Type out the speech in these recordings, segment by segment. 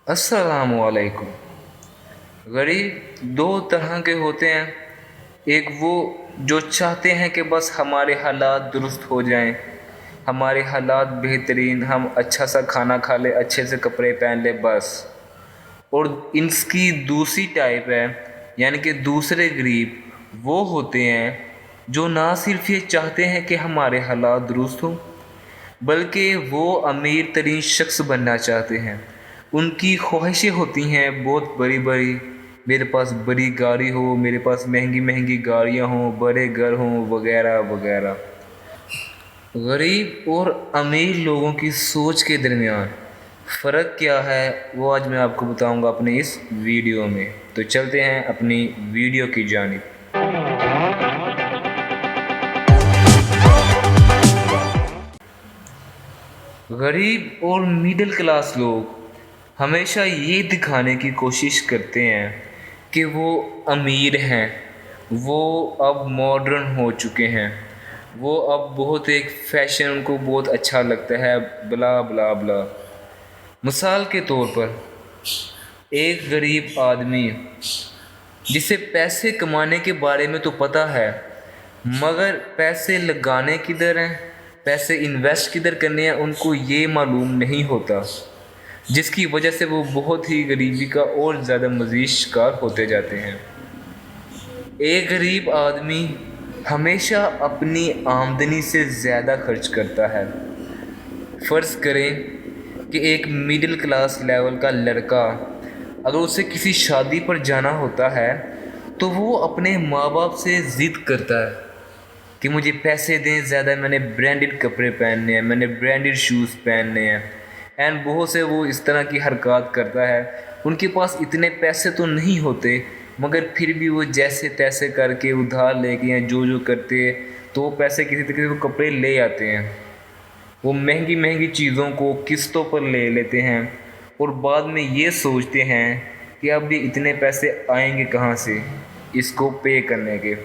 अस्सलाम वालेकुम। गरीब दो तरह के होते हैं। एक वो जो चाहते हैं कि बस हमारे हालात दुरुस्त हो जाएं, हमारे हालात बेहतरीन, हम अच्छा सा खाना खा ले, अच्छे से कपड़े पहन ले बस। और इनकी दूसरी टाइप है, यानी कि दूसरे गरीब वो होते हैं जो ना सिर्फ ये चाहते हैं कि हमारे हालात दुरुस्त हों, बल्कि वो अमीर तरीन शख्स बनना चाहते हैं। उनकी ख्वाहिशें होती हैं बहुत बड़ी बड़ी, मेरे पास बड़ी गाड़ी हो, मेरे पास महंगी महंगी गाड़ियाँ हों, बड़े घर हों, वगैरह वगैरह। गरीब और अमीर लोगों की सोच के दरमियान फ़र्क क्या है वो आज मैं आपको बताऊंगा अपने इस वीडियो में। तो चलते हैं अपनी वीडियो की जानिब। गरीब और मिडिल क्लास लोग हमेशा ये दिखाने की कोशिश करते हैं कि वो अमीर हैं, वो अब मॉडर्न हो चुके हैं, वो अब बहुत एक फ़ैशन उनको बहुत अच्छा लगता है, ब्ला ब्ला ब्ला। मिसाल के तौर पर एक गरीब आदमी जिसे पैसे कमाने के बारे में तो पता है, मगर पैसे लगाने किधर हैं, पैसे इन्वेस्ट किधर करने हैं, उनको ये मालूम नहीं होता, जिसकी वजह से वो बहुत ही गरीबी का और ज़्यादा मज़ीद शिकार होते जाते हैं। एक गरीब आदमी हमेशा अपनी आमदनी से ज़्यादा खर्च करता है। फ़र्ज़ करें कि एक मिडिल क्लास लेवल का लड़का अगर उसे किसी शादी पर जाना होता है तो वो अपने माँ बाप से ज़िद करता है कि मुझे पैसे दें ज़्यादा, मैंने ब्रांडेड कपड़े पहनने हैं, मैंने ब्रांडेड शूज़ पहनने हैं। एंड बहुत से वो इस तरह की हरकत करता है। उनके पास इतने पैसे तो नहीं होते, मगर फिर भी वो जैसे तैसे करके उधार लेके हैं जो जो करते, तो पैसे किसी तरीके से वो कपड़े ले आते हैं। वो महंगी महंगी चीज़ों को किस्तों पर ले लेते हैं और बाद में ये सोचते हैं कि अब ये इतने पैसे आएंगे कहाँ से इसको पे करने के।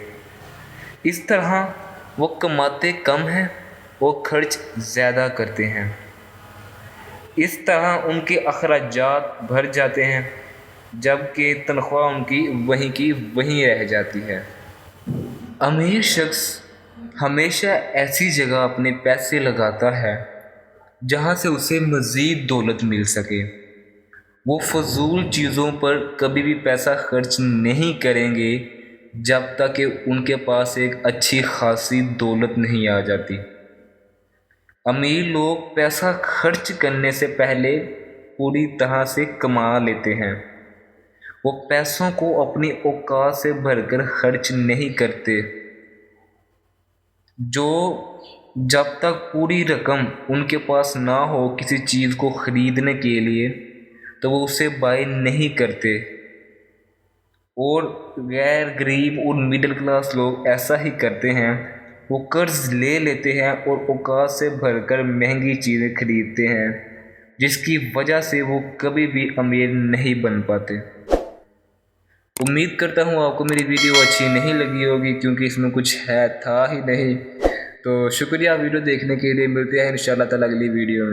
इस तरह वो कमाते कम हैं और खर्च ज़्यादा करते हैं। इस तरह उनके अखराजात भर जाते हैं, जबकि तनख्वाह उनकी वहीं की वहीं रह जाती है। अमीर शख्स हमेशा ऐसी जगह अपने पैसे लगाता है जहाँ से उसे मज़ीद दौलत मिल सके। वो फजूल चीज़ों पर कभी भी पैसा खर्च नहीं करेंगे जब तक कि उनके पास एक अच्छी खासी दौलत नहीं आ जाती। अमीर लोग पैसा खर्च करने से पहले पूरी तरह से कमा लेते हैं। वो पैसों को अपनी औकात से भरकर खर्च नहीं करते। जो जब तक पूरी रकम उनके पास ना हो किसी चीज़ को ख़रीदने के लिए, तो वो उसे बाय नहीं करते। और गैर गरीब और मिडिल क्लास लोग ऐसा ही करते हैं, वो कर्ज़ ले लेते हैं और औकात से भरकर महंगी चीज़ें खरीदते हैं, जिसकी वजह से वो कभी भी अमीर नहीं बन पाते। उम्मीद करता हूँ आपको मेरी वीडियो अच्छी नहीं लगी होगी, क्योंकि इसमें कुछ था ही नहीं। तो शुक्रिया वीडियो देखने के लिए, मिलते हैं इंशाअल्लाह ताला अगली वीडियो में।